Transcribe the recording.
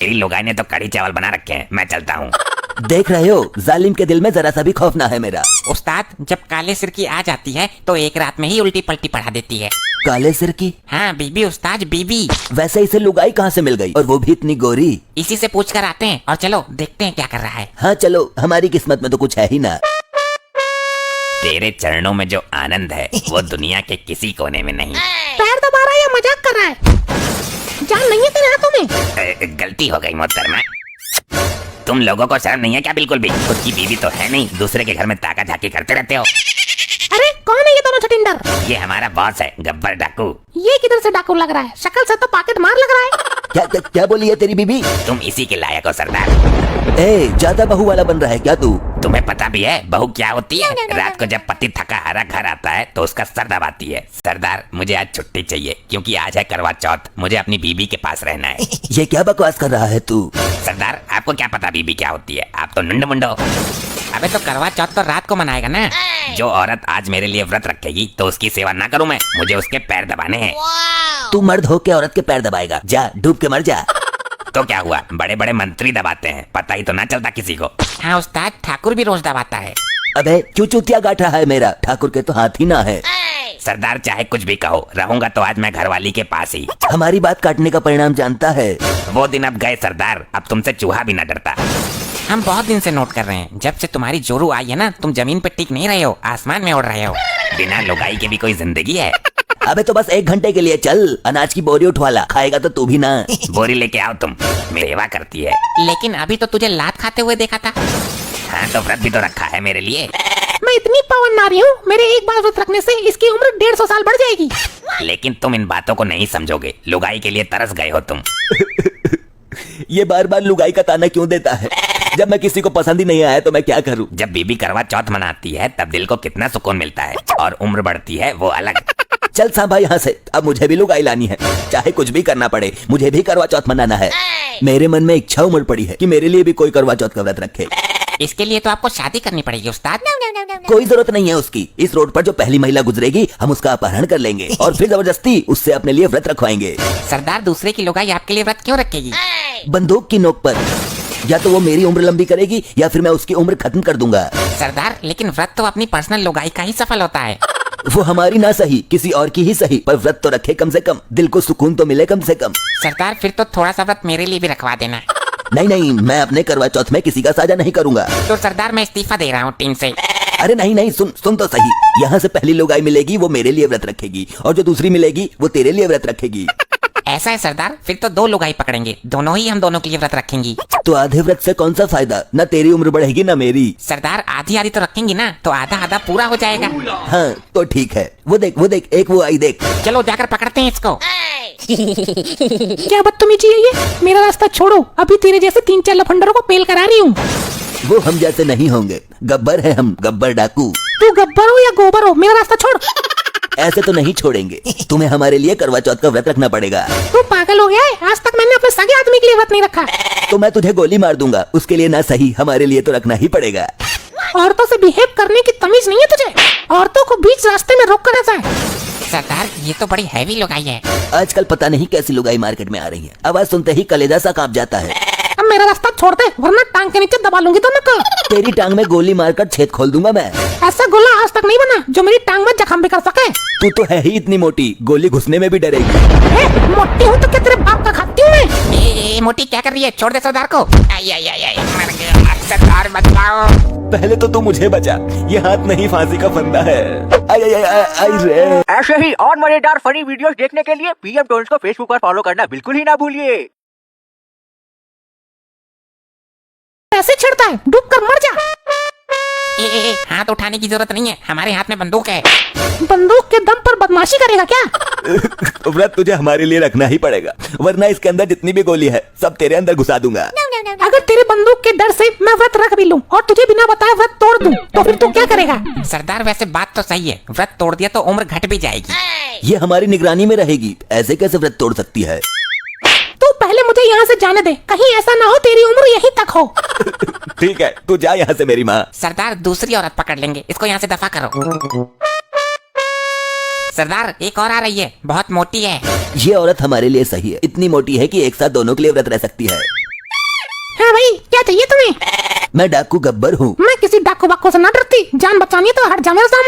तेरी लोगाई ने तो कड़ी चावल बना रखे हैं, मैं चलता हूँ। देख रहे हो, जालिम के दिल में जरा सा भी खौफ ना है मेरा। उस्ताद, जब काले सिर की आ जाती है तो एक रात में ही उल्टी पलटी पढ़ा देती है। काले सिर की? हाँ बीबी उस्ताद, बीबी। वैसे इसे लुगाई कहाँ से मिल गई, और वो भी इतनी गोरी? इसी से पूछ कर आते हैं और चलो देखते हैं क्या कर रहा है। हाँ चलो, हमारी किस्मत में तो कुछ है ही ना। तेरे चरणों में जो आनंद है वो दुनिया के किसी कोने में नहीं। पैर दबा रहा है या मजाक कर रहा है? जान नहीं है तेरे हाथों में? गलती हो गई मोहतरमा। तुम लोगों को शर्म नहीं है क्या बिल्कुल भी? खुद की बीवी तो है नहीं, दूसरे के घर में ताका झाकी करते रहते हो। अरे कौन है ये दोनों छटिंदर? ये हमारा बॉस है, गब्बर डाकू। ये किधर से डाकू लग रहा है? शक्ल से तो पॉकेट मार लग रहा है। क्या बोली है तेरी बीबी? तुम इसी के लायक हो सरदार। ए, ज्यादा बहू वाला बन रहा है क्या तू? तुम्हें पता भी है बहू क्या होती है? रात को जब पति थका हारा घर आता है तो उसका सर दबाती है। सरदार मुझे आज छुट्टी चाहिए क्योंकि आज है करवा चौथ, मुझे अपनी बीबी के पास रहना है। ये क्या बकवास कर रहा है तू? सरदार आपको क्या पता बीबी क्या होती है? आप तो नंड मुंडो। अबे तो करवा चौथ तो रात को मनाएगा ना। जो औरत आज मेरे लिए व्रत रखेगी तो उसकी सेवा ना करूं मैं? मुझे उसके पैर दबाने हैं। तू मर्द हो के औरत के पैर दबाएगा? जा डूब के मर जा। तो क्या हुआ, बड़े बड़े मंत्री दबाते हैं, पता ही तो ना चलता किसी को। हाँ उस्ताद, ठाकुर भी रोज दबाता है। अबे क्यों चूतिया गाठ रहा है मेरा? ठाकुर के तो हाथ ही ना है। सरदार चाहे कुछ भी कहो, रहूंगा तो आज मैं घरवाली के पास ही। हमारी बात काटने का परिणाम जानता है। वो दिन अब गए सरदार, अब तुमसे चूहा भी न डरता। हम बहुत दिन से नोट कर रहे हैं, जब से तुम्हारी जोरू आई है ना, तुम जमीन पे टिक नहीं रहे हो, आसमान में उड़ रहे हो। बिना लुगाई के भी कोई जिंदगी है? अबे तो बस 1 घंटे के लिए चल, अनाज की बोरी उठवा ला, खाएगा तो तू भी ना। बोरी लेके आओ, तुम मेरी सेवा करती है। लेकिन अभी तो तुझे लात खाते हुए देखा था। हाँ तो व्रत भी तो रखा है मेरे लिए। मैं इतनी पवन नारी हूँ, मेरे एक बार व्रत रखने से इसकी उम्र 150 साल बढ़ जाएगी। लेकिन तुम इन बातों को नहीं समझोगे, लुगाई के लिए तरस गए हो तुम। ये बार बार लुगाई का ताना क्यों देता है? जब मैं किसी को पसंद ही नहीं आया तो मैं क्या करूं? जब बीबी करवा चौथ मनाती है तब दिल को कितना सुकून मिलता है, और उम्र बढ़ती है वो अलग। चल सांभा यहाँ से, अब मुझे भी लुगाई लानी है, चाहे कुछ भी करना पड़े, मुझे भी करवा चौथ मनाना है। मेरे मन में इच्छा उमड़ पड़ी है कि मेरे लिए भी कोई करवा चौथ का व्रत रखे। इसके लिए तो आपको शादी करनी पड़ेगी उस्ताद। कोई जरूरत नहीं है उसकी। इस रोड पर जो पहली महिला गुजरेगी हम उसका अपहरण कर लेंगे और फिर जबरदस्ती उससे अपने लिए व्रत रखवाएंगे। सरदार, दूसरे की लुगाई आपके लिए व्रत क्यों रखेगी? बंदूक की नोक पर। या तो वो मेरी उम्र लंबी करेगी या फिर मैं उसकी उम्र खत्म कर दूंगा। सरदार, लेकिन व्रत तो अपनी पर्सनल लुगाई का ही सफल होता है। वो हमारी ना सही, किसी और की ही सही, पर व्रत तो रखे कम से कम, दिल को सुकून तो मिले कम से कम। सरदार, फिर तो थोड़ा सा व्रत मेरे लिए भी रखवा देना। नहीं, मैं अपने करवा चौथ में किसी का साझा नहीं करूंगा। तो सरदार, मैं इस्तीफा दे रहा हूँ टीम से। अरे नहीं, सुन तो सही। यहाँ से पहली लुगाई मिलेगी वो मेरे लिए व्रत रखेगी, और जो दूसरी मिलेगी वो तेरे लिए व्रत रखेगी। ऐसा है सरदार, फिर तो 2 लुगाई पकड़ेंगे, दोनों ही हम दोनों के लिए व्रत रखेंगी। तो आधे व्रत से कौन सा फायदा? न तेरी उम्र बढ़ेगी न मेरी। सरदार, आधी आधी तो रखेंगी ना, तो आधा आधा पूरा हो जाएगा। हाँ तो ठीक है। वो देख एक वो आई देख। चलो जाकर पकड़ते हैं इसको। क्या बदतमीजी है ये? मेरा रास्ता छोड़ो, अभी तेरे जैसे 3-4 लफंडरों को पेल करा रही हूँ। वो हम जैसे नहीं होंगे, गब्बर है हम, गब्बर डाकू। तू गब्बर हो या गोबर हो, मेरा रास्ता छोड़। ऐसे तो नहीं छोड़ेंगे, तुम्हें हमारे लिए करवा चौथ का व्रत रखना पड़ेगा। तू पागल हो गया है? आज तक मैंने अपने सगे आदमी के लिए व्रत नहीं रखा। तो मैं तुझे गोली मार दूंगा, उसके लिए ना सही, हमारे लिए तो रखना ही पड़ेगा। औरतों से बिहेव करने की तमीज नहीं है तुझे? औरतों को बीच रास्ते में रोक कर ऐसा है? सरदार, ये तो बड़ी हैवी लुगाई है। आजकल पता नहीं कैसी लुगाई मार्केट में आ रही है, आवाज सुनते ही कलेजा सा कांप जाता है। अब मेरा रास्ता छोड़ दे, वरना टांग के नीचे दबा लूंगी तो नक। तेरी टांग में गोली मारकर छेद खोल दूंगा मैं। ऐसा गोला आज तक नहीं बना जो मेरी टांग में जख्म भी कर सके। तू तो है ही इतनी मोटी, गोली घुसने में भी डरेगी। मोटी हूँ तो क्या तेरे बाप का खाती हूँ मैं? ए, मोटी क्या कर रही है? छोड़ दे सरदार को। आई, मर गया। सरदार बचाओ। पहले तो तू मुझे बचा, ये हाथ नहीं फांसी का फंदा है। आई रे। ऐसे ही और मजेदार फनी वीडियोस देखने के लिए पीएम टोन्स को फेसबुक पर फॉलो करना बिल्कुल ही ना भूलिए। ऐसे छिड़ता है, डूब कर मर जा। हाथ उठाने की जरूरत नहीं है, हमारे हाथ में बंदूक है। बंदूक के दम पर बदमाशी करेगा क्या? व्रत तुझे हमारे लिए रखना ही पड़ेगा, वरना इसके अंदर जितनी भी गोली है सब तेरे अंदर घुसा दूंगा। अगर तेरे बंदूक के डर से मैं व्रत रख भी लूं और तुझे बिना बताए व्रत तोड़ दूं, तो फिर तू क्या करेगा? सरदार, वैसे बात तो सही है, व्रत तोड़ दिया तो उम्र घट भी जाएगी। ये हमारी निगरानी में रहेगी, ऐसे कैसे व्रत तोड़ सकती है? तू पहले मुझे यहाँ से जाने दे, कहीं ऐसा ना हो तेरी उम्र यहीं तक हो। ठीक है, तू जा यहाँ से मेरी माँ। सरदार, दूसरी औरत पकड़ लेंगे, इसको यहाँ से दफा करो। सरदार, एक और आ रही है, बहुत मोटी है। ये औरत हमारे लिए सही है, इतनी मोटी है कि एक साथ दोनों के लिए व्रत रह सकती है। हाँ भाई, क्या चाहिए तुम्हें? मैं डाकू गब्बर हूँ। मैं किसी डाकू बाकू से ना डरती, जान बचानी है तो हट जा मेरे सामने।